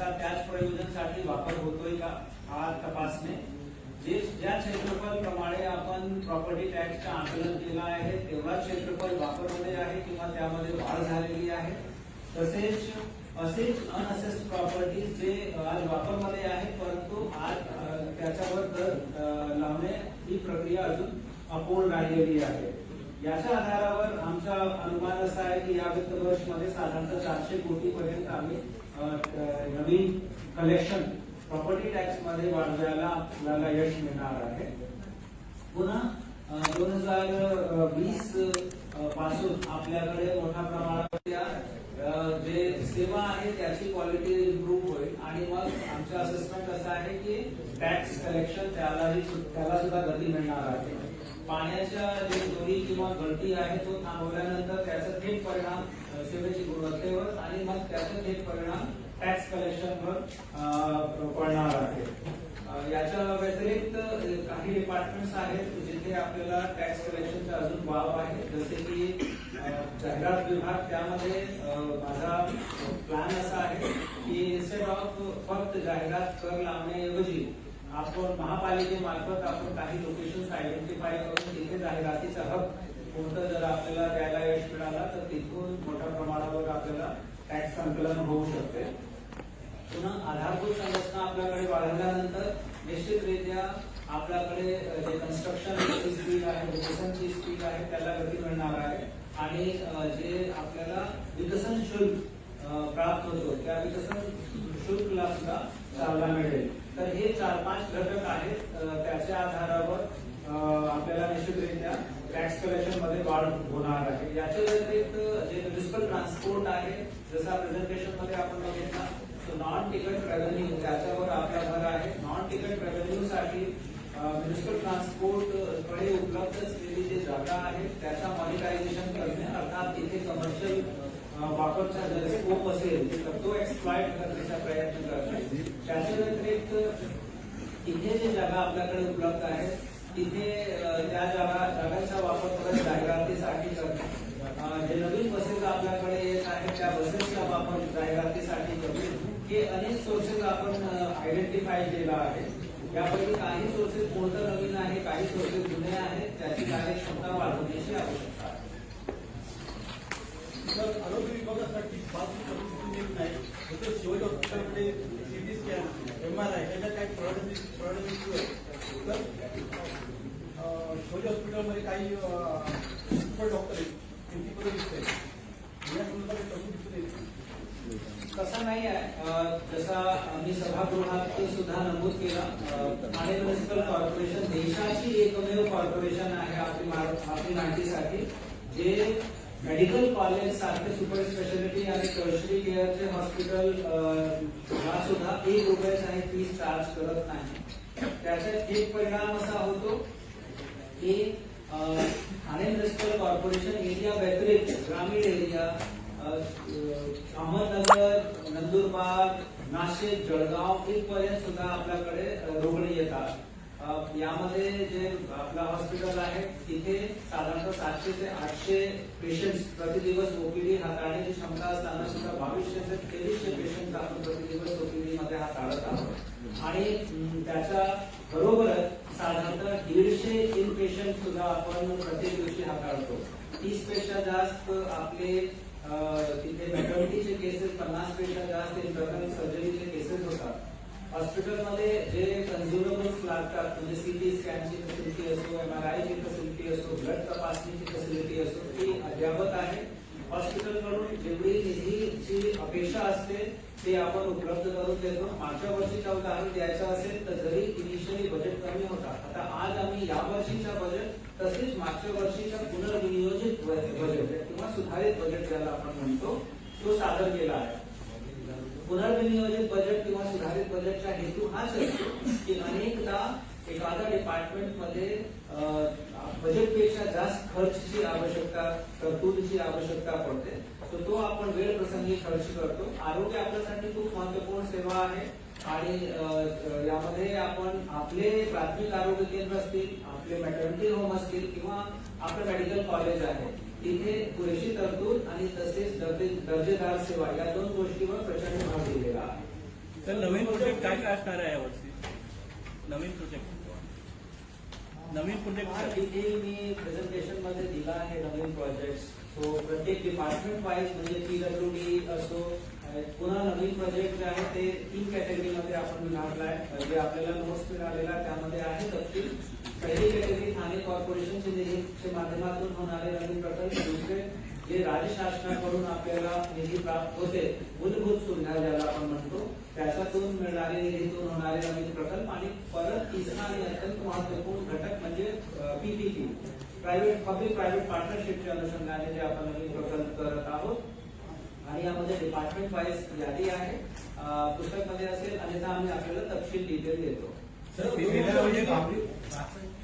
त्याचा त्याच प्रयोजनासाठी वापर होतोय का हा तपासणे, ज्या क्षेत्रफळ प्रमाणे आपण प्रॉपर्टी टॅक्सचं आकलन केलं आहे तेवढा क्षेत्रफळ वापरलेले आहे किंवा त्यामध्ये वाढ झालेली आहे, तसेच असेच अनअसेस्ड प्रॉपर्टीज जे आज वापरमध्ये आहेत परंतु आज त्याच्यावर कर लावणे ही प्रक्रिया अजून अपूर्ण राहिलेली आहे. याच्या आधारावर आमचा अनुमान असा आहे की या वित्त वर्षामध्ये साधारणतः 400 कोटी पर्यंत आम्ही नवीन कलेक्शन प्रॉपर्टी टॅक्स मध्ये वाढवायला आपल्याला यश मिळणार आहे. पुन्हा 2020 पासून आपल्याकडे मोठ्या प्रमाणात जे सेवा आहे त्याची क्वालिटी इम्प्रूव्ह होईल आणि मग आमचं असेसमेंट असं आहे की टॅक्स कलेक्शन त्याला सुद्धा गती मिळणार आहे. पाण्याच्या जे चोरी किंवा गळती आहे तो थांबवल्यानंतर त्याचा थेट परिणाम सेवेची गुणवत्तेवर आणि मग त्याचा थेट परिणाम टॅक्स कलेक्शनवर पडणार आहे. याच्या व्यतिरिक्त काही डिपार्टमेंट्स आहेत जिथे आपल्याला टॅक्स कलेक्शनचा अजून वाव आहे, जसे की जाहिरात विभाग. त्यामध्ये माझा प्लॅन असा आहे की इन्स्टेड ऑफ फक्त जाहिरात कर लावण्याऐवजी आपण महापालिकेमार्फत आपण काही लोकेशन्स आयडेंटिफाय करून तिथे जाहिरातीचा हक कोणतं जर आपल्याला द्यायला यश मिळाला तर तिथून मोठ्या प्रमाणावर आपल्याला टॅक्स संकलन होऊ शकते. पुन्हा आधारभूत संरचना आपल्याकडे वाढवल्यानंतर निश्चितरित्या आपल्याकडे जे कन्स्ट्रक्शन स्पीड आहे, विकसनची स्पीड आहे त्याला गती मिळणार आहे आणि जे आपल्याला विकसन शुल्क प्राप्त होतो त्या विकसन शुल्कला सुद्धा चालना मिळेल. तर हे 4-5 घटक आहेत, त्याच्या आधारावर आपल्याला निश्चितरित्या टॅक्स कलेक्शन मध्ये वाढ होणार आहे. याच्या व्यतिरिक्त जे म्युनिसिपल ट्रान्सपोर्ट आहे, जसा प्रेझेंटेशन मध्ये आपण बघितला, नॉन तिकीट रेव्हेन्यू त्याच्यावर आपला भर आहे. नॉन तिकीट रेव्हेन्यू साठी म्युनिसिपल ट्रान्सपोर्ट कडे उपलब्ध असलेली जी जागा आहे त्याचा मॉनिटायझेशन करणे, अर्थात तिथे कमर्शियल वापरचा जर स्कोप असेल तर तो एक्सप्लॉइट करण्याचा प्रयत्न करणे. त्याच्या व्यतिरिक्त तिथे जे जागा आपल्याकडे उपलब्ध आहे तिथे त्या जागांचा वापर करत जाहिरातीसाठी करणे. जे नवीन बसेस आपल्याकडे येत आहेत त्या बसेसचा वापर जाहिरातीसाठी करणे. हे अनेक सोर्सेस आपण आयडेंटिफाय केला आहे. यापैकी काही सोर्सेस कोणतं नवीन आहे, काही सोर्सेस जुने आहेत, त्याची कार्यक्षमता वाढवण्याची आवश्यकता आहे. आरोग्य विभागासाठी शिवाजी हॉस्पिटलमध्ये सिटी स्कॅन, MRI याच्या काही प्रॉडक्ट शिवाजी हॉस्पिटलमध्ये काही डॉक्टर आहेत त्यांची दिसत आहे या संदर्भात कसं दिसून येईल? तसं नाही आहे. जसा आम्ही सभागृहात सुद्धा नमूद केलं, ठाणे म्युनिसिपल कॉर्पोरेशन देशाची एकमेव कॉर्पोरेशन आहे आपली माहितीसाठी जे मेडिकल कॉलेज सारखे सुपर स्पेशालिटी आणि टर्शरी केअरचे हॉस्पिटल ला सुद्धा ₹1 फीस चार्ज करत नाही. त्याचा एक परिणाम असा होतो की ठाणे म्युनिसिपल कॉर्पोरेशन एरिया व्यतिरिक्त ग्रामीण एरिया अहमदनगर, नंदुरबार, नाशिक, जळगाव इथपर्यंत सुद्धा आपल्याकडे रुग्ण येतात. यामध्ये जे आपला हॉस्पिटल आहे तिथे साधारणतः 700 ते 800 पेशंट्स प्रतिदिवस ओपीडी हाताळण्याची क्षमता असताना सुद्धा 2200 ते 2300 पेशंट आपण प्रतिदिवस ओपीडी मध्ये हाताळत आहोत आणि त्याच्या बरोबरच साधारणतः 150 इन पेशंट सुद्धा आपण प्रत्येक दिवशी हाताळतो. 30 पेक्षा जास्त आपले तिथे मॅटर्निटीचे केसेस, 50 पेक्षा जास्त इंटरनल सर्जरीचे केसेस होतात. हॉस्पिटलमध्ये जे कन्झ्युमेबल्स लागतात म्हणजे सीटी स्कॅनची फॅसिलिटी असो, MRI ची फॅसिलिटी असो, ब्लड तपासणीची फॅसिलिटी असो ती अद्यावत आहे. हॉस्पिटलकडून जेवढी निधीची अपेक्षा असते ते आपण उपलब्ध करून देतो. मागच्या वर्षीचा उदाहरण द्यायचं असेल तर जरी इनिशियली बजेट कमी होता, आता आज आम्ही या वर्षीचा बजेट तसेच मागच्या वर्षीचा पुनर्विनियोजित बजेट किंवा सुधारित बजेट ज्याला आपण म्हणतो तो सादर केला आहे. पुनर्विनियोजित बजेट किंवा सुधारित बजेटचा हेतू हाच असतो की अनेकदा एखाद्या डिपार्टमेंट मध्ये बजेटपेक्षा जास्त खर्चची आवश्यकता, तरतूदची आवश्यकता पडते, तर तो आपण वेळ प्रसंगी खर्च करतो. आरोग्य आपल्यासाठी खूप महत्वपूर्ण सेवा आहे आणि यामध्ये आपण आपले प्राथमिक आरोग्य केंद्र असतील, आपले मॅटर्निटी होम असतील किंवा आपलं मेडिकल कॉलेज आहे तिथे पुरेशी तरतूद आणि तसेच दर्जेदार सेवा या दोन गोष्टीवर प्रचंड भर दिलेला आहे. तर नवीन प्रोजेक्ट काय काय असणार आहे यावर्षी? नवीन प्रोजेक्ट डिटेल मी प्रेझेंटेशन मध्ये दिला आहे नवीन प्रोजेक्ट. सो प्रत्येक डिपार्टमेंट वाईज म्हणजे पीडब्ल्यूडी असो, पुन्हा नवीन प्रोजेक्ट जे आहे ते 3 कॅटेगरीमध्ये आपण विभागलाय. जे आपल्याला नोट्स मिळालेला त्यामध्ये आहे तपशील. पहिली कॅटेगरी ठाणे कॉर्पोरेशनचे निधीच्या माध्यमातून होणारे नवीन प्रकल्प. दुसरे जे राज्य शासनाकडून आपल्याला निधी प्राप्त होते, मूलभूत सुविधा ज्याला आपण म्हणतो, त्याच्यातून मिळणारे निधीतून होणारे नवीन प्रकल्प. आणि परत तिसरा आणि अत्यंत महत्वपूर्ण घटक म्हणजे पीपीपी, पब्लिक प्रायव्हेट पार्टनरशिपच्या अनुषंगाने जे आपण नवीन प्रकल्प करत आहोत. आणि यामध्ये डिपार्टमेंट वाईज यादी आहे, पुस्तकमध्ये असेल, अन्यथा आम्ही आपल्याला तपशील डिटेल देतो.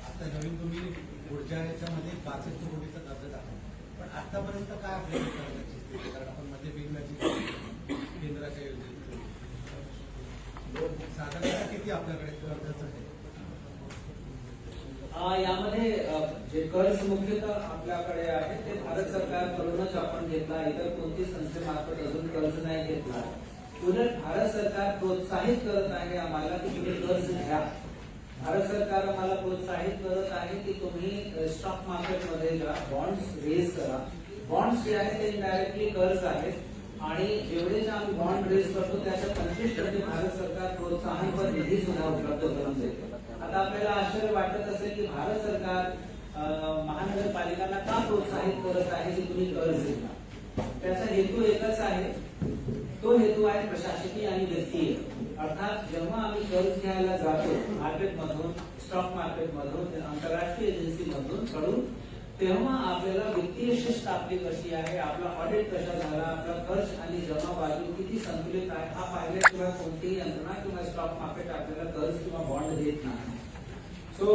आता नवीन तुम्ही पुढच्या ह्याच्यामध्ये 65 कोटीचा कर्ज आहे, पण आतापर्यंत काय आपल्याला कर्जाची स्थिती? कारण आपण मध्ये बिल केंद्राच्या योजनेत साधारणतः किती आपल्याकडे कर्जाचं आहे? यामध्ये जे कर्ज मुख्यतः आपल्याकडे आहे ते भारत सरकारकडूनच आपण घेतला. इतर कोणती संस्थेमार्फत अजून कर्ज नाही घेतला. उलट भारत सरकार प्रोत्साहित करत आहे आम्हाला की तुम्ही कर्ज घ्या. भारत सरकार आम्हाला प्रोत्साहित करत आहे की तुम्ही स्टॉक मार्केटमध्ये जा, बॉन्ड्स रेज करा. बॉन्ड्स जे आहेत ते इनडायरेक्टली कर्ज आहेत आणि जेवढे जे आम्ही बॉन्ड रेज करतो त्याच्या 25% भारत सरकार प्रोत्साहनपर निधी सुद्धा उपलब्ध करून देते. आता आपल्याला आश्चर्य वाटत असेल की भारत सरकार महानगरपालिकांना का प्रोत्साहित करत आहे की तुम्ही कर्ज घ्या. त्याचा हेतू एकच आहे. तो हेतू आहे प्रशासकीय आणि वित्तीय. अर्थात जेव्हा आम्ही कर्ज घ्यायला जातो मार्केटमधून, स्टॉक मार्केटमधून, आंतरराष्ट्रीय एजन्सीमधून कडून, तेव्हा आपल्याला वित्तीय शिस्त आपली कशी आहे, आपला ऑडिट कसा झाला, आपला खर्च आणि जमा बाजू किती संतुलित आहे हा पाहिल्याशिवाय कोणतीही यंत्रणा किंवा स्टॉक मार्केट आपल्याला कर्ज किंवा बॉन्ड देत नाही. सो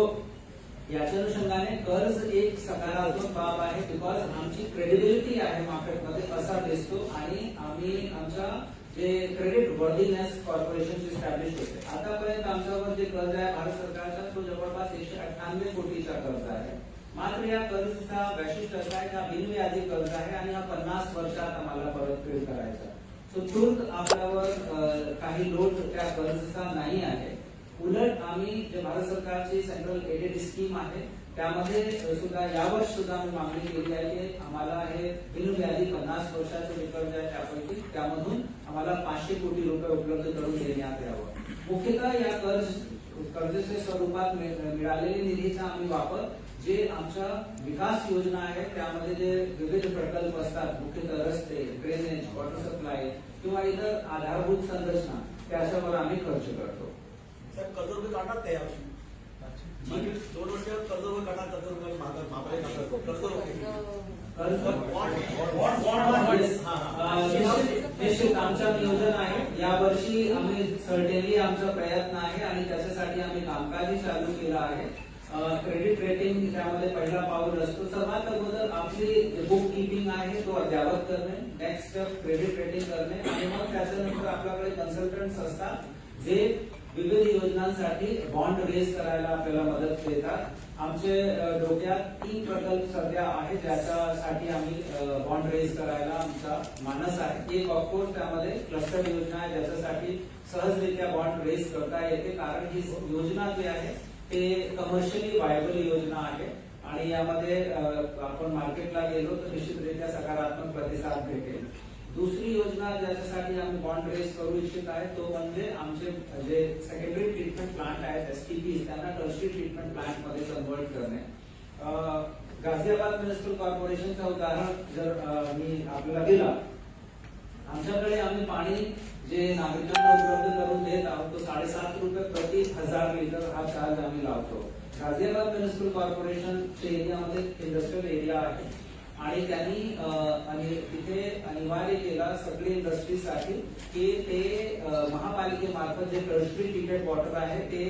याच्या अनुषंगाने कर्ज एक सकारात्मक बाब आहे. बिकॉज आमची क्रेडिबिलिटी आहे मार्केटमध्ये असा दिसतो आणि आम्ही आमच्या जे क्रेडिट वर्दीनेस कॉर्पोरेशन इस्टॅब्लिश होते. आतापर्यंत आमच्यावर जे कर्ज आहे भारत सरकारचा तो जवळपास 198 कोटीचा कर्ज आहे. मात्र या कर्जाचा वैशिष्ट्य असं आहे की हा बिनव्याजी कर्ज आहे आणि हा 50 वर्षात आम्हाला परतफेड करायचा. सो तुर्क आपल्यावर काही लोड त्या कर्जाचा नाही आहे. उलट आम्ही जे भारत सरकारची सेंट्रल एडेड स्कीम आहे त्यामध्ये सुद्धा यावर्षी सुद्धा आम्ही मागणी केली आहे की आम्हाला हे बिनव्याजी 50 वर्षाचे जे कर्ज आहे त्यापैकी त्यामधून आम्हाला 500 कोटी रुपये उपलब्ध करून देण्यात यावं. मुख्यतः या कर्जाच्या स्वरूपात मिळालेल्या निधीचा आम्ही वापर जे आमच्या विकास योजना आहेत त्यामध्ये जे विविध प्रकल्प असतात, मुख्यतः रस्ते, ड्रेनेज, वॉटर सप्लाय किंवा इतर आधारभूत संरचना त्याच्यावर आम्ही खर्च करतो. सर कर्ज रुपये काढणार ते यावर्षी 2 वर्ष कर्ज रुपये काढणार, कर्ज रुपये महापालिका कर्ज निश्चित आमचं नियोजन आहे. यावर्षी आम्ही सर्टेनली आमचा प्रयत्न आहे आणि त्याच्यासाठी आम्ही कामकाजही चालू केलं आहे. क्रेडिट रेटिंग त्यामध्ये पहिला पाऊल असतो. सर्वात अगोदर आपली बुक किपिंग आहे तो अद्यावत करणे, नेक्स्ट स्टेप क्रेडिट रेटिंग करणे आणि मग त्याच्यानंतर आपल्याकडे कन्सल्टंट्स असतात जे विविध योजनांसाठी बॉन्ड रेज करायला आपल्याला मदत देतात. आमचे डोक्यात 3 प्रकल्प सध्या आहेत ज्याच्यासाठी आम्ही बॉन्ड रेज करायला आमचा मानस आहे. एक ऑफकोर्स त्यामध्ये क्लस्टर योजना आहे ज्याच्यासाठी सहजरित्या बॉन्ड रेज करता येते कारण ही योजना जी आहे ते कमर्शियली व्हायबल योजना आहे आणि यामध्ये आपण मार्केटला गेलो तर निश्चितरित्या सकारात्मक प्रतिसाद भेटेल. दुसरी योजना ज्याच्यासाठी आम्ही बॉन्ड रेज करू इच्छित आहे तो म्हणजे आमचे जे सेकंडरी ट्रीटमेंट प्लांट आहेत एसटीपी त्यांना टर्शरी ट्रीटमेंट प्लांट मध्ये कन्वर्ट करणे. गाझियाबाद म्युनिसिपल कॉर्पोरेशनचं उदाहरण जर मी आपल्याला दिला, आमच्याकडे आम्ही पाणी जे नागरिकांना उपलब्ध करून देत आहोत तो 7.5 रुपये प्रति 1000 लिटर हा चार्ज आम्ही लावतो. गाझियाबाद म्युनिसिपल कॉर्पोरेशनच्या एरियामध्ये इंडस्ट्रियल एरिया आहे आणि त्यांनी तिथे अनिवार्य केला सगळी इंडस्ट्रीजसाठी की ते महापालिकेमार्फत जे टर्शरी ट्रीटेड वॉटर आहे ते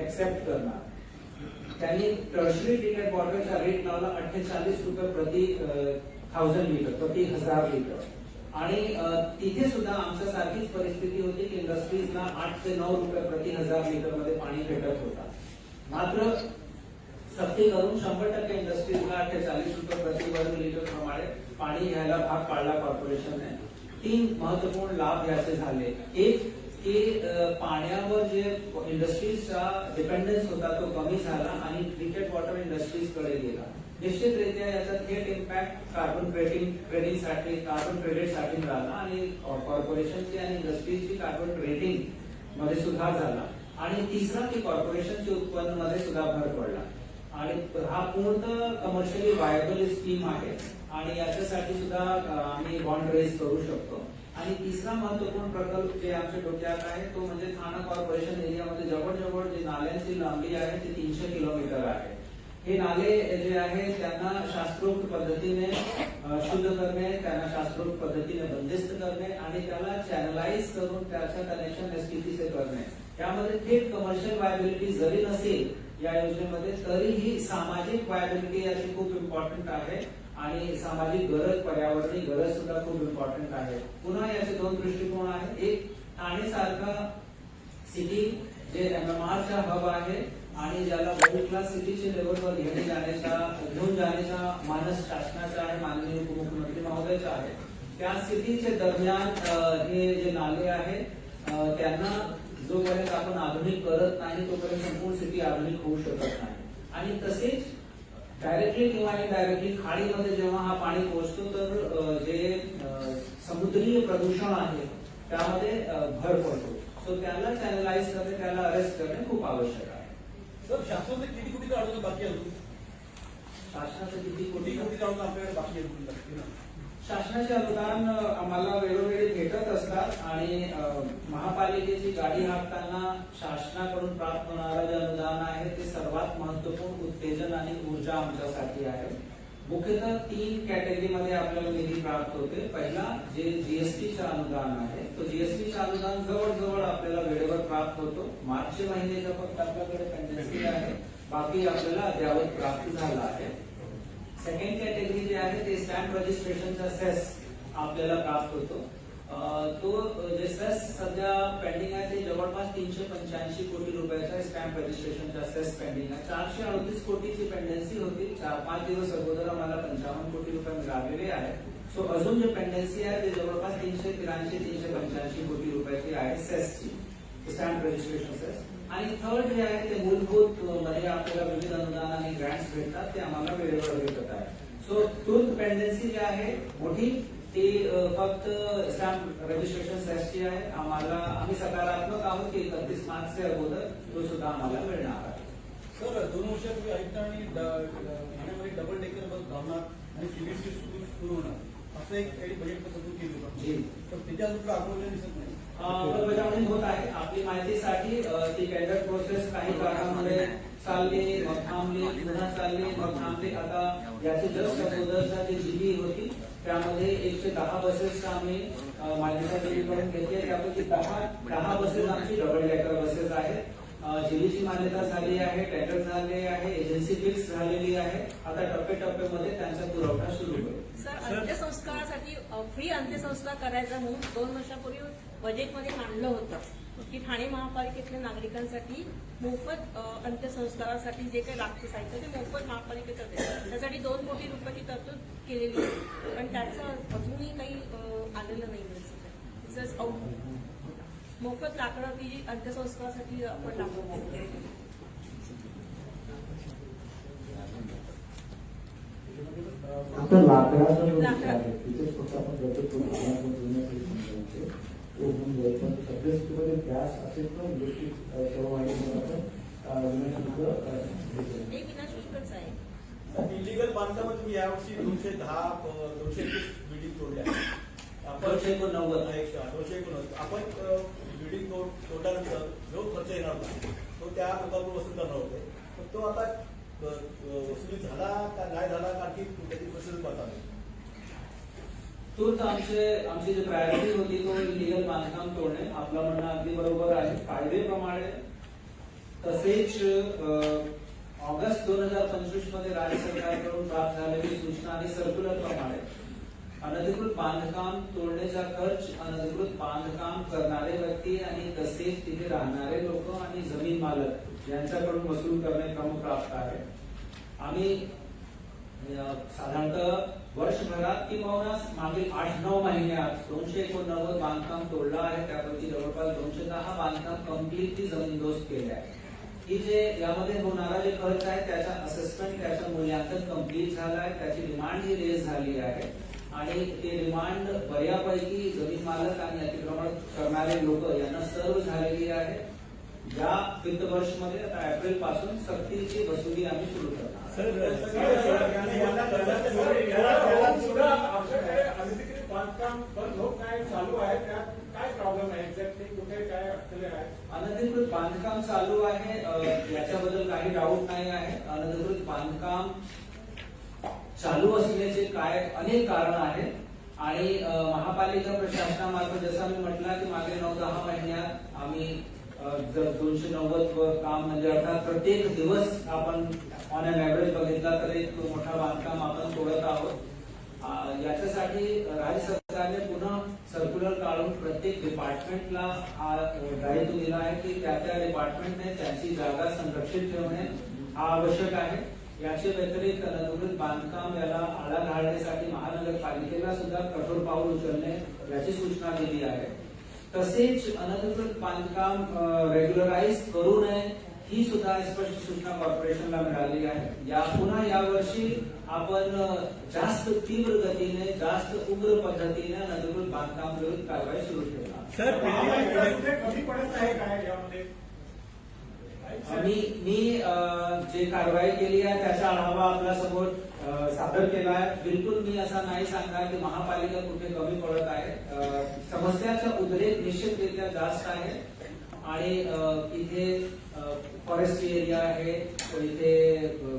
एक्सेप्ट करणार. त्यांनी टर्शरी ट्रीटेड वॉटरचा रेट लावला 48 रुपये प्रति 1000 लिटर, प्रति 1000 लिटर. आणि तिथे सुद्धा आमच्यासारखीच परिस्थिती होती की इंडस्ट्रीजला 8 ते 9 रुपये प्रति 1000 लिटर मध्ये पाणी भेटत होता. मात्र सक्ती करून 100% इंडस्ट्रीजला 48 रुपये प्रति वर्ग लिटर प्रमाणे पाणी घ्यायला भाग पाडला कॉर्पोरेशनने. 3 महत्वपूर्ण लाभ याचे झाले. एक की पाण्यावर जे इंडस्ट्रीजचा डिपेंडन्स होता तो कमी झाला आणि ट्रीटेड वॉटर इंडस्ट्रीज कडे गेला. निश्चितरित्या याचा थेट इम्पॅक्ट कार्बन क्रेडिटसाठी झाला आणि कॉर्पोरेशनची आणि इंडस्ट्रीजची कार्बन रेटिंग मध्ये सुधार झाला. आणि तिसरा की कॉर्पोरेशनच्या उत्पन्नामध्ये सुद्धा भर पडला. आणि हा पूर्ण कमर्शियली वायबल स्कीम आहे आणि याच्यासाठी सुद्धा आम्ही बॉन्ड रेज करू शकतो. आणि तिसरा महत्वपूर्ण प्रकल्प जे आमच्या डोक्यात आहे तो म्हणजे ठाणा कॉर्पोरेशन एरियामध्ये जवळजवळ जी नाल्यांची लांबी आहे ती 300 किलोमीटर आहे. हे नाले जे आहे त्यांना शास्त्रोक्त पद्धतीने शुद्ध करणे, त्यांना शास्त्रोक्त पद्धतीने बंदिस्त करणे आणि त्याला चॅनलाइज करून त्याचं कनेक्शन एसटीपीचे करणे. त्यामध्ये थेट कमर्शियल वायबिलिटी जरी नसेल या योजनेमध्ये तरीही सामाजिक वायबिलिटी याची खूप इम्पॉर्टंट आहे आणि सामाजिक गरज, पर्यावरणीय गरज सुद्धा खूप इम्पॉर्टंट आहे. पुन्हा याचे दोन दृष्टिकोन आहेत. एक ठाणे सारखा सिटी जे MMRचा हब आहे आणि ज्याला वर्ल्ड क्लास सिटीच्या लेवलवर घेऊन जाण्याचा मानस शासनाचा आहे, माननीय उपमुख्यमंत्री महोदयाचा आहे. त्या सिटीचे दरम्यान हे जे नाले आहेत त्यांना जोपर्यंत आपण आधुनिक करत नाही तोपर्यंत संपूर्ण सिटी आधुनिक होऊ शकत नाही. आणि तसेच डायरेक्टली किंवा इनडायरेक्टली खाडीमध्ये जेव्हा हा पाणी पोहोचतो तर जे समुद्रीय प्रदूषण आहे त्यामध्ये भर पडतो. सो त्याला चॅनलाइज करणे, त्याला अरेस्ट करणे खूप आवश्यक आहे. सर, शासनाचं किती कोटी अडवणं बाकी आहे अजून? शासनाचं किती कोटी कोटी अडवणं आपल्याकडे बाकी आहे? शासनाचे अनुदान आम्हाला वेळोवेळी भेटत असतात आणि महापालिकेची गाडी हाकताना शासनाकडून प्राप्त होणारं जे अनुदान आहे ते सर्वात महत्वपूर्ण उत्तेजन आणि ऊर्जा आमच्यासाठी आहे. मुख्यतः 3 कॅटेगरीमध्ये आपल्याला निधी प्राप्त होते. पहिला जे जीएसटीचं अनुदान आहे तो जीएसटीचं अनुदान जवळजवळ आपल्याला वेळेवर प्राप्त होतो. मार्च महिन्याचा फक्त आपल्याकडे पेंडन्सी आहे, बाकी आपल्याला अद्यावत प्राप्त झाला आहे. सेकंड कॅटेगरी जे आहे ते स्टॅम्प रजिस्ट्रेशनचा सेस आपल्याला प्राप्त होतो. तो जे सेस सध्या पेंडिंग आहे ते जवळपास 385 कोटी रुपयाचा स्टॅम्प रजिस्ट्रेशनचा सेस पेंडिंग आहे. 438 कोटीची पेंडन्सी होती. 4-5 दिवस अगोदर आम्हाला 55 कोटी रुपये मिळालेले आहे. सो अजून जे पेंडन्सी आहे ते जवळपास 383-385 कोटी रुपयाची आहे सेसची, स्टॅम्प रजिस्ट्रेशन सेस. आणि थर्ड जे आहे ते मूलभूत मध्ये आपल्याला विविध अनुदान आणि ग्रँट्स भेटतात ते आम्हाला वेळेवर भेटत आहे. सो टूथ पेंडन्सी जी आहे मोठी ती फक्त स्टॅम्प रजिस्ट्रेशन सेसची आहे. आम्ही सकारात्मक आहोत की 31 मार्चचे अगोदर तो सुद्धा आम्हाला मिळणार आहे. सर, 2 वर्षापूर्वी ऐकता आणि ठाण्यामध्ये डबल डेकर बस धावणार आणि सीबीएसई सुरू होणार असं एक बजेट तरतूद केली होती. तर त्याच्या अजून अगोदर दिसत नाही. अंमलबजावणी होत आहे. आपली माहितीसाठी ती टेंडर प्रोसेस काही काळामध्ये चालली, मग थांबली, पुन्हा चालली, मग थांबली. आता याची जस्ट अगोदरचा जी जीबी होती त्यामध्ये 110 बसेस आम्ही मान्यता करून घेतली. त्यापैकी 10 बसेस आमची डबल डेकर बसेस आहेत. जीबीची मान्यता झाली आहे, टेंडर झाले आहे, एजन्सी फिक्स झालेली आहे. आता टप्प्याटप्प्यामध्ये त्यांचा पुरवठा सुरू होईल. सर, अंत्यसंस्कारासाठी फ्री अंत्यसंस्कार करायचा म्हणून 2 वर्षापूर्वी बजेटमध्ये मांडलं होतं की ठाणे महापालिकेतल्या नागरिकांसाठी मोफत अंत्यसंस्कारासाठी जे काही लागतं साहित्य ते मोफत महापालिकेचं देतं. त्यासाठी 2 कोटी रुपयाची तरतूद केलेली आहे. पण त्याचं अजूनही काही आलेलं नाही. मोफत लाकडं ती अंत्यसंस्कारासाठी आपण लागतो. आता लाकडाचा जो विषय आहे तिथे फक्त आपण सध्या स्थितीमध्ये गॅस असेल तर इलेक्ट्रिक सेवा हे विनाशुल्कच आहे. इलिगल बांधकाम तुम्ही यावर्षी 221 बिल्डिंग तोडल्या आहेत. 289 आपण बिल्डिंग तोडल्यानंतर जो खर्च येणार नाही तो त्या लोकांवर वसूल करणार होते. तो आता वसुली झाला का नाही झाला का आणखी त्याची प्रोसेस बघावी. तूच आमची जी प्रायोरिटी होती तो इलिगल बांधकाम तोडणे. आपलं म्हणणं अगदी बरोबर आहे. कायदेप्रमाणे तसेच ऑगस्ट 2025 मध्ये राज्य सरकारकडून प्राप्त झालेली सूचना आणि सर्क्युलर प्रमाणे अनधिकृत बांधकाम तोडण्याचा खर्च अनधिकृत बांधकाम करणारे व्यक्ती आणि तसेच तिथे राहणारे लोक आणि जमीन मालक यांच्याकडून वसूल करणे क्रमप्राप्त आहे. आम्ही साधारणतः वर्षभरात किंवा मागील 8-9 महिन्यात 289 बांधकाम तोडलं आहे. त्यापैकी जवळपास 210 बांधकाम कम्प्लिटली जमीनदोस्त केले आहे. की जे यामध्ये होणारा जे खर्च आहे त्याचा असेसमेंट, त्याचं मूल्यांकन कम्प्लीट झालं आहे. त्याची डिमांड ही रेज झाली आहे आणि ते डिमांड बऱ्यापैकी जमीन मालक आणि अतिक्रमण करणारे लोक यांना सर्व झालेली आहे. या वित्त वर्षमध्ये आता एप्रिल पासून सक्तीची वसुली आम्ही सुरू करणार. अनधिकृत बांधकाम बंद होत नाही, चालू आहे, त्यात काय प्रॉब्लेम आहे, एक्झॅक्टली कुठे काय अडचणी आहे? अनधिकृत बांधकाम चालू आहे, याच्याबद्दल काही डाऊट नाही आहे. अनधिकृत बांधकाम चालू असण्याचे काय अनेक कारण आहेत आणि महापालिका प्रशासनामार्फत जसं मी म्हटलं की मागे 9-10 महिन्यात आम्ही जर 290 काम म्हणजे अर्थात प्रत्येक दिवस आपण ऑन अन ऍव्हरेज बघितला तर एक मोठा बांधकाम आपण तोडत आहोत. याच्यासाठी राज्य सरकारने पुन्हा सर्क्युलर काढून प्रत्येक डिपार्टमेंटला हा दायित्व दिला आहे की त्या डिपार्टमेंटने त्यांची जागा संरक्षित ठेवणे हा आवश्यक आहे. याच्या व्यतिरिक्त अनधिकृत बांधकाम याला आळा घालण्यासाठी महानगरपालिकेला सुद्धा कठोर पाऊल उचलणे याची सूचना दिली आहे. तसेच अनधिकृत बांधकाम रेग्युलराइज करू नये ही सुद्धा स्पष्ट सूचना कॉर्पोरेशनला मिळाली आहे. पुन्हा यावर्षी आपण जास्त तीव्र गतीने, जास्त उग्र पद्धतीने अनधिकृत बांधकाम विरुद्ध कारवाई सुरू ठेवणार. सर कमी पडत आहे काय यामध्ये? मी जे कारवाई केली आहे त्याचा आढावा आपल्या समोर सादर केला आहे. बिलकुल मी असा नाही सांगणार की महापालिका कुठे कमी पडत आहे. समस्याचा उद्रेक निश्चितरित्या जास्त आहे आणि इथे फॉरेस्ट एरिया आहे, इथे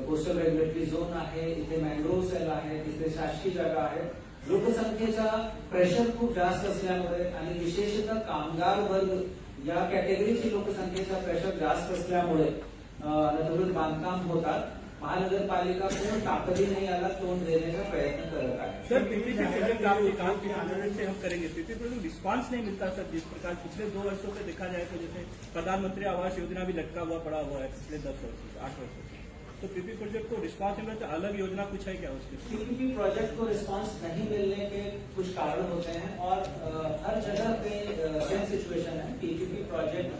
कोस्टल रेग्युलेटरी झोन आहे, इथे मॅंग्रोव्ह सेल आहे, इथे शासकीय जागा आहे. लोकसंख्येचा प्रेशर खूप जास्त असल्यामुळे आणि विशेषतः कामगार वर्ग या कॅटेगरीची लोकसंख्येचा प्रेशर जास्त असल्यामुळे अनधिकृत बांधकाम होतात. महानगरपालिका पूर्ण ताकदीने याला तोंड देण्याचा प्रयत्न करत आहे. सर पीपीपी प्रोजेक्ट आप काम की आंदोलन से हम करेंगे, पीपीपी प्रोजेक्ट रिस्पांस नहीं मिलता सर. जिस प्रकार पिछले 2 वर्षों में देखा जाए तो जैसे प्रधानमंत्री आवास योजना भी लटका हुआ पड़ा हुआ है पिछले 10 वर्षों से 8 वर्षों से. तो पीपीपी प्रोजेक्ट को रिस्पांस मिल रहा है, अलग योजना कुछ है क्या उसके? पीपीपी प्रोजेक्ट को रिस्पांस नहीं मिलने के कुछ कारण होते हैं और हर जगह पे सेम सिचुएशन है. पीपीपी प्रोजेक्ट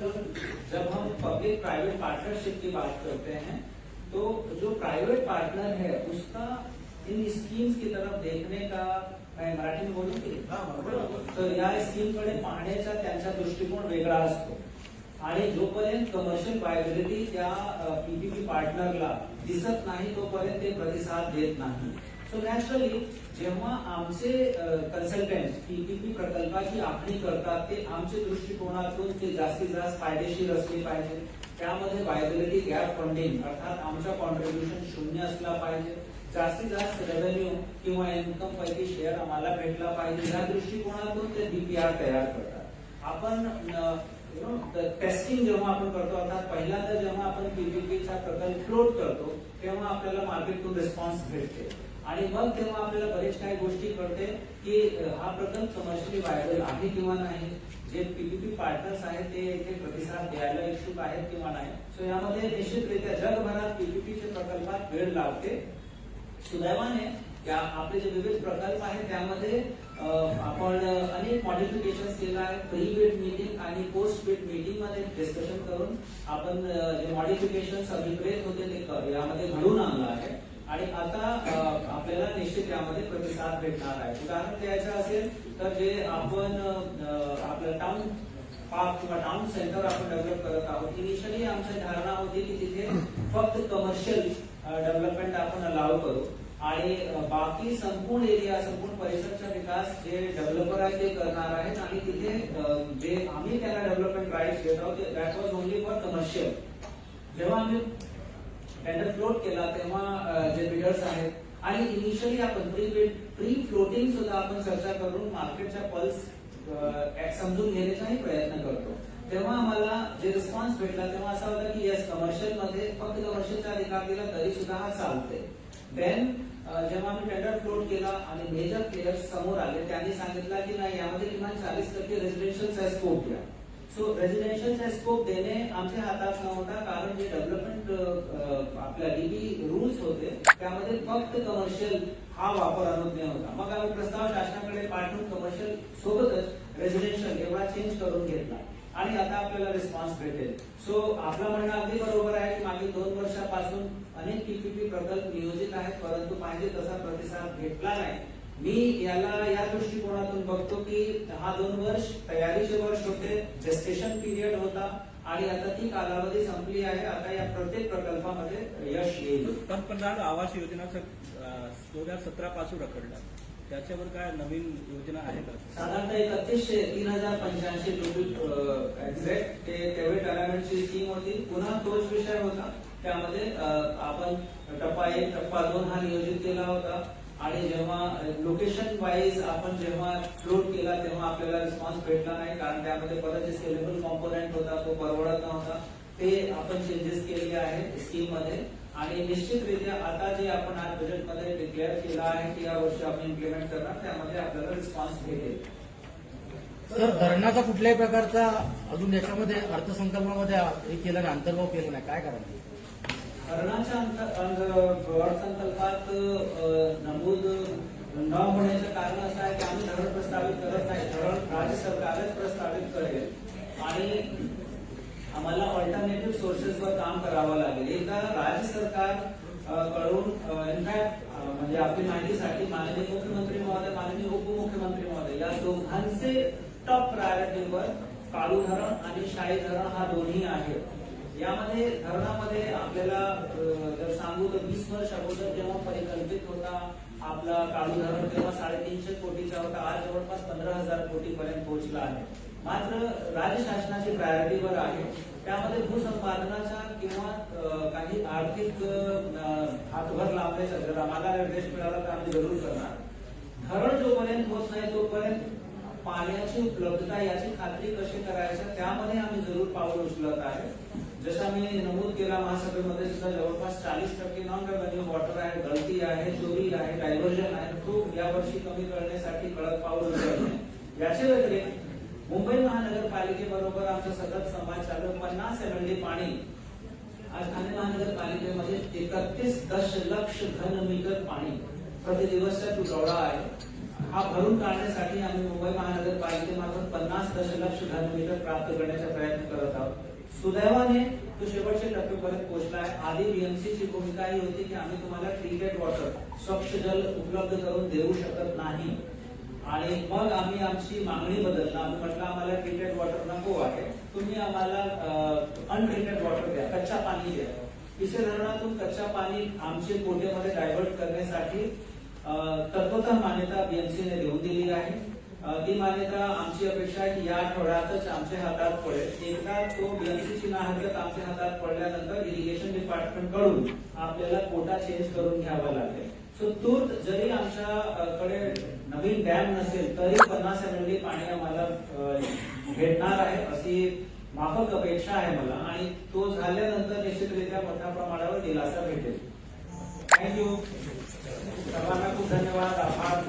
जब हम पब्लिक प्राइवेट पार्टनरशिप की बात करते हैं तो जो प्राइवेट पार्टनर है उसका इन स्कीम्स की तरफ देखने का, मैं मराठी में बोलू की तर या स्कीमकडे पाहण्याचा त्यांचा दृष्टिकोन वेगळा असतो आणि जोपर्यंत कमर्शियल वायबिलिटी त्या पीपीपी पार्टनरला दिसत नाही तोपर्यंत ते प्रतिसाद देत नाही. सो नॅचरली जेव्हा आमचे कन्सल्टंट पीपीपी प्रकल्पाची आखणी करतात ते आमच्या दृष्टिकोनातून ते जास्तीत जास्त फायदेशीर असले पाहिजे. त्यामध्ये वायबिलिटी गॅप फंडिंग अर्थात आमचा कॉन्ट्रीब्युशन 0 असला पाहिजे. जास्तीत जास्त रेव्हेन्यू किंवा इन्कम पैकी शेअर आम्हाला भेटला पाहिजे. या दृष्टिकोनातून ते डीपीआर तयार करतात. आपण टेस्टिंग जेव्हा आपण करतो अर्थात पहिल्यांदा जेव्हा आपण पीपीपीचा प्रकल्प फ्लोट करतो तेव्हा आपल्याला मार्केटतून रिस्पॉन्स भेटते आणि मग तेव्हा आपल्याला बरेच काही गोष्टी कळते की हा प्रकल्प कमर्शियली वायबल आहे किंवा नाही. जे पीपीपी पार्टनर्स आहेत ते इथे प्रतिसाद द्यायला इच्छुक आहेत किंवा नाही. सो यामध्ये निश्चितरित्या जगभरात पीपीपीच्या प्रकल्पात वेळ लागते. सुदैवाने या आपले जे विविध प्रकल्प आहेत त्यामध्ये आपण अनेक मॉडिफिकेशन केलं आहे. प्री बिड मीटिंग आणि पोस्ट बिड मीटिंग मध्ये डिस्कशन करून आपण जे मॉडिफिकेशन अभिप्रेत होते ते यामध्ये घडून आणलं आहे आणि आता आपल्याला निश्चित यामध्ये प्रतिसाद भेटणार आहे. उदाहरण द्यायचं असेल तर जे आपण आपलं टाउन पार्क किंवा टाउन सेंटर आपण डेव्हलप करत आहोत. इनिशियली आमची धारणा होती की तिथे फक्त कमर्शियल डेव्हलपमेंट आपण अलाव करू आणि बाकी संपूर्ण एरिया, संपूर्ण परिसरचा विकास जे डेव्हलपर आहे ते करणार आहेत आणि तिथे जे आम्ही त्यांना डेव्हलपमेंट राईट्स देत आहोत that was only for commercial. जेव्हा आम्ही टेंडर फ्लोट केला तेव्हा जे बिडर्स आहेत आणि इनिशियली आपण प्री फ्लोटिंग सुद्धा आपण चर्चा करून मार्केटचा पल्स समजून घेण्याचाही प्रयत्न करतो. तेव्हा आम्हाला जे रिस्पॉन्स भेटला तेव्हा असा होता की येस कमर्शियल मध्ये फक्त कमर्शियलचा अधिकार दिला तरी सुद्धा हा चालते. देन जेव्हा आम्ही टेंडर फ्लोट केला आणि मेजर प्लेयर्स समोर आले त्यांनी सांगितलं की नाही यामध्ये किमान 40% रेसिडेन्शियल स्कोप द्या. सो रेसिडेन्शियलचा स्कोप देणे आमच्या हातात नव्हता, कारण जे डेव्हलपमेंट आपल्या डीबी रूल्स होते त्यामध्ये फक्त कमर्शियल हा वापर अनुज्ञेय होता. मग आम्ही प्रस्ताव शासनाकडे पाठवून कमर्शियल सोबतच रेसिडेन्शियल एवढा चेंज करून घेतला आणि आता आपल्याला रिस्पॉन्स भेटेल. सो आपलं म्हणणं अगदी बरोबर आहे की मागील 2 वर्षापासून अनेक पीपीपी प्रकल्प नियोजित आहेत, परंतु पाहिजे तसा प्रतिसाद भेटला नाही. मी याला या दृष्टिकोनातून बघतो की हा 2 वर्ष तयारीचे वर्ष होते, जेस्टेशन पिरियड होता आणि आता ती कालावधी संपली आहे. आता या प्रत्येक प्रकल्पामध्ये यश येईल. पंतप्रधान आवास योजनाचा 2017 पासून रखडला, त्याच्यावर काय नवीन योजना आहे का? साधारणतः 31,085 एक्झॅक्ट ते तेवढे टॅलेंटची स्कीम होती. पुन्हा तोच विषय होता, त्यामध्ये आपण टप्पा 1 टप्पा 2 हा नियोजित केला होता आणि जेव्हा लोकेशन वाईज आपण जेव्हा फ्लोट केला तेव्हा आपल्याला रिस्पॉन्स भेटला नाही, कारण त्यामध्ये परत जे स्केलेबल कॉम्पोनंट होता तो परवडत नव्हता. ते आपण चेंजेस केलेले आहेत स्कीम मध्ये आणि निश्चितरित्या आता जे आपण आज बजेटमध्ये डिक्लेअर केला आहे की या वर्षी आपण इम्प्लिमेंट करणार, त्यामध्ये आपल्याला रिस्पॉन्स भेटेल. सर, धरणाचा कुठल्याही प्रकारचा अजून याच्यामध्ये अर्थसंकल्पामध्ये हे केलं नाही, अंतर्भाव केला नाही, काय करायचं? धरणाच्या अर्थसंकल्पात नमूद न होण्याचं कारण असं आहे की आम्ही धरण प्रस्तावित करत नाही, धरण राज्य सरकारच प्रस्तावित करेल आणि आम्हाला ऑल्टरनेटिव्ह सोर्सेसवर काम करावं लागेल. एकदा राज्य सरकार कडून इनफॅक्ट म्हणजे आपली माहितीसाठी माननीय मुख्यमंत्री महोदय, माननीय उपमुख्यमंत्री महोदय या दोघांचे टॉप प्रायोरिटीवर काळू धरण आणि शाही धरण हा दोन्ही आहे. यामध्ये धरणामध्ये आपल्याला जर सांगू तर 20 वर्ष अगोदर जेव्हा परिकल्पित होता आपला काळू धरण तेव्हा 350 कोटीचा होता, आज जवळपास 15,000 कोटीपर्यंत पोहोचला आहे. मात्र राज्य शासनाची प्रायोरिटीवर आहे, त्यामध्ये भूसंपादनाचा किंवा काही आर्थिक हातभार लावण्याचा जर आम्हाला निर्देश मिळाला तर आम्ही जरूर करणार. धरण जोपर्यंत होत नाही तोपर्यंत पाण्याची उपलब्धता याची खात्री कशी करायचं त्यामध्ये आम्ही जरूर पाऊल उचलत आहे. जसा मी नमूद केला महासभेमध्ये सुद्धा जवळपास 40% नॉन रेव्हेन्यू वॉटर आहे, गळती आहे, चोरी आहे, डायव्हर्जन आहे, तो यावर्षी कमी करण्यासाठी कडक पाऊल उचलणे. याच्या व्यतिरिक्त मुंबई महानगरपालिकेबरोबर आमचा सतत संवाद चालू. 50 MLD पाणी आज ठाणे महानगरपालिकेमध्ये 31 दशलक्ष घनमीटर पाणी प्रतिदिवसचा तुटवडा आहे. हा भरून काढण्यासाठी आम्ही मुंबई महानगरपालिकेमार्फत 50 दशलक्ष घनमीटर प्राप्त करण्याचा प्रयत्न करत आहोत. सुदैवाने तो शेवटच्या टप्प्यापर्यंत पोहोचला आहे. आधी बीएमसीची भूमिका ही होती की आम्ही तुम्हाला ट्रीटेड वॉटर स्वच्छ जल उपलब्ध करून देऊ शकत नाही आणि मग आम्ही आमची मागणी बदलला. आम्ही म्हटलं आम्हाला ट्रीटेड वॉटर नको आहे, तुम्ही आम्हाला अनट्रीटेड वॉटर द्या, कच्चा पाणी द्या. पिसे धरणातून कच्चा पाणी आमचे कोटेमध्ये डायव्हर्ट करण्यासाठी तत्वतः मान्यता बीएमसीने देऊन दिली आहे. ती मान्यता आमची अपेक्षा आहे की या आठवड्यातच आमच्या हातात पडेल. एकदा तो बीएमसीची नाहरकत आमच्या हातात पडल्यानंतर इरिगेशन डिपार्टमेंट कडून आपल्याला कोटा चेंज करून घ्यावा लागेल. सो तूर्त जरी आमच्याकडे नवीन डॅम नसेल तरी 50 MLD पाणी आम्हाला भेटणार आहे अशी माफक अपेक्षा आहे मला आणि तो झाल्यानंतर निश्चितरित्या मोठ्या प्रमाणावर दिलासा भेटेल. थँक्यू सर्वांना, खूप धन्यवाद, आभार.